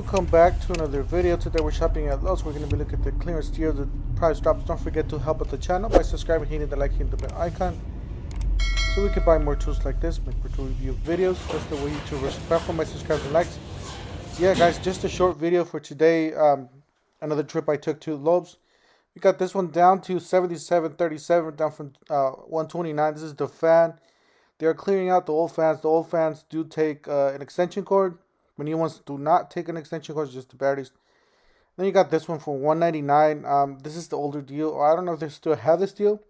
welcome back to another video. Today we're shopping at Lowe's. We're going to be looking at the clearance deals, the price drops. Don't forget to help out the channel by subscribing, hitting the like, hitting the bell icon, so we can buy more tools like this, make more tool review videos. That's the way YouTubers platform by subscribing and likes. Yeah guys, just a short video for today. Another trip I took to Lowe's. We got this one down to $77.37, down from $129. This is the fan. They are clearing out the old fans. The old fans do take an extension cord. The new ones do not take an extension cord, just the batteries. Then you got this one for $199. This is the older deal. I don't know if they still have this deal.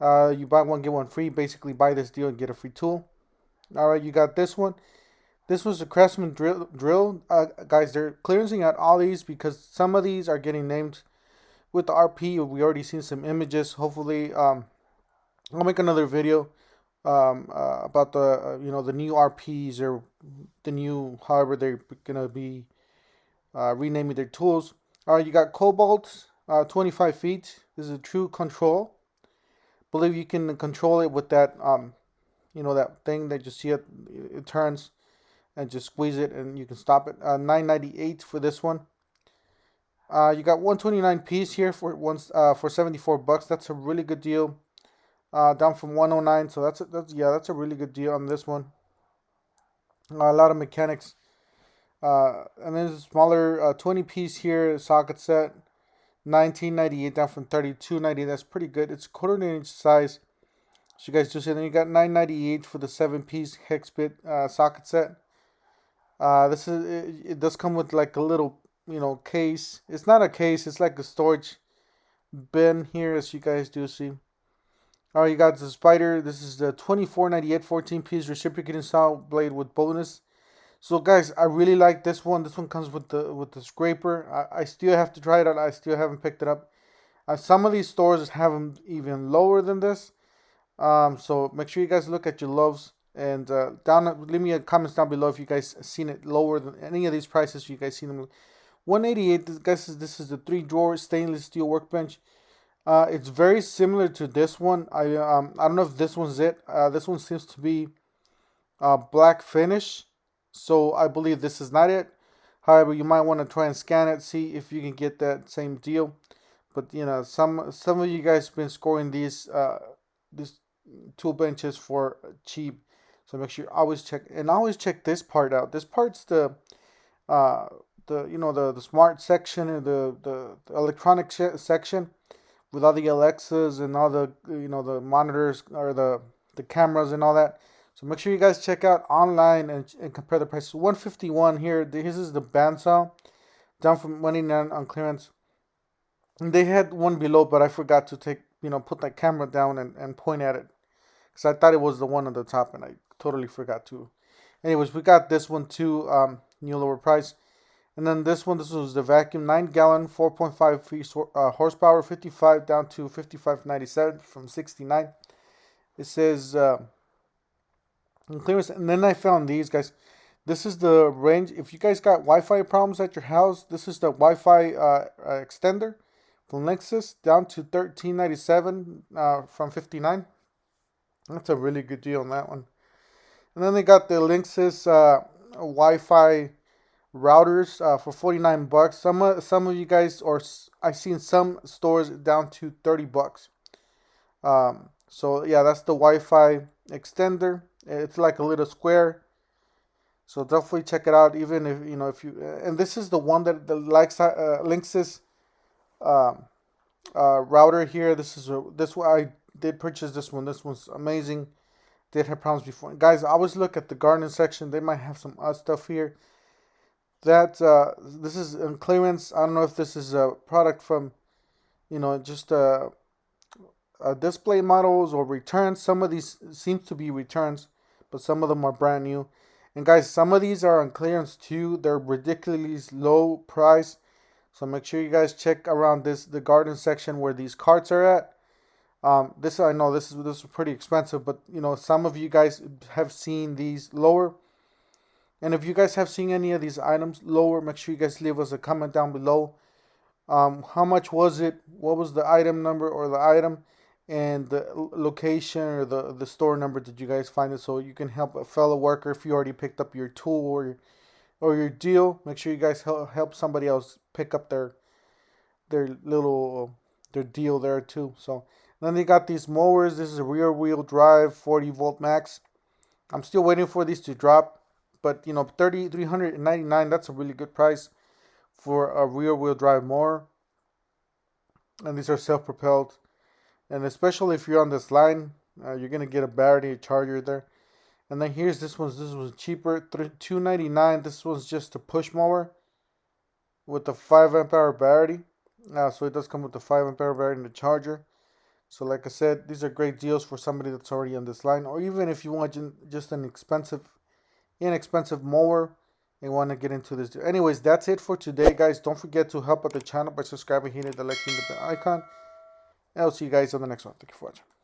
You buy one, get one free. Basically, buy this deal and get a free tool. Alright, you got this one. This was the Craftsman drill. Guys, they're clearancing out all these because some of these are getting named with the RP. We already seen some images. Hopefully, I'll make another video about the the new RPs, or the new, however they're gonna be renaming their tools. You got Cobalt, 25 feet. This is a true control. Believe you can control it with that that thing that you see it turns, and just squeeze it and you can stop it. $9.98 for this one. You got 129 piece here for $74. That's a really good deal. Down from 109, so that's a really good deal on this one. A lot of mechanics. And then there's a smaller 20 piece here socket set, $19.98, down from $32.98. That's pretty good. It's a quarter-inch size. So you guys do see. Then you got $9.98 for the 7-piece hex bit socket set. It does come with like a little case. It's not a case. It's like a storage bin here, as you guys do see. Alright, you got the Spider. This is the $24.98 14-piece reciprocating saw blade with bonus. So guys, I really like this one. This one comes with the scraper. I still have to try it out. I still haven't picked it up. Some of these stores have them even lower than this. So make sure you guys look at your Lowe's, and leave me a comments down below if you guys seen it lower than any of these prices. You guys seen them. $188. This is the 3-drawer stainless steel workbench. It's very similar to this one. I don't know if this one's it. This one seems to be black finish, so I believe this is not it. However, you might want to try and scan it, see if you can get that same deal. But some of you guys have been scoring these tool benches for cheap, so make sure you always check this part out. This part's the smart section, or the electronic section, with all the Alexas and all the the monitors, or the cameras and all that. So make sure you guys check out online and compare the prices. $151 here. This is the bandsaw, down from $189 on clearance. And they had one below, but I forgot to put that camera down and point at it, because I thought it was the one on the top, and I totally forgot to. Anyways, we got this one too, new lower price. And then this was the vacuum, 9-gallon, 4.5 horsepower, 55 down to $55.97 from $69. It says in clearance. And then I found these guys. This is the range. If you guys got Wi-Fi problems at your house, this is the Wi-Fi extender from Linksys, down to $13.97 from $59. That's a really good deal on that one. And then they got the Linksys Wi-Fi routers for $49. Some of you guys, or I've seen some stores down to $30. So yeah, that's the Wi-Fi extender. It's like a little square. So definitely check it out. Even if if you, and this is the one that the Linksys router here. This one I did purchase this one. This one's amazing. Did have problems before, guys. I always look at the garden section. They might have some odd stuff here. This is in clearance. I don't know if this is a product from just display models or returns. Some of these seem to be returns, but some of them are brand new. And guys, some of these are on clearance too. They're ridiculously low price, so make sure you guys check around the garden section where these carts are at. This I know this is pretty expensive, but some of you guys have seen these lower. And if you guys have seen any of these items lower, make sure you guys leave us a comment down below. How much was it? What was the item number, or the item? and the location or the store number that you guys find it, so you can help a fellow worker if you already picked up your tool, or or your deal. Make sure you guys help somebody else pick up their deal there too. So then they got these mowers. This is a rear wheel drive 40 volt max. I'm still waiting for these to drop, but you know, $399, that's a really good price for a rear wheel drive mower. And these are self-propelled, and especially if you're on this line, you're gonna get a battery charger there. And then here's this one. This was cheaper, $299. This was just a push mower with a 5 amp hour battery. So it does come with the 5 amp hour battery and the charger. So like I said, these are great deals for somebody that's already on this line, or even if you want just an inexpensive mower and want to get into this deal. Anyways, that's it for today, guys. Don't forget to help out the channel by subscribing, hitting the like, hitting the bell icon. And I'll see you guys on the next one. Thank you for watching.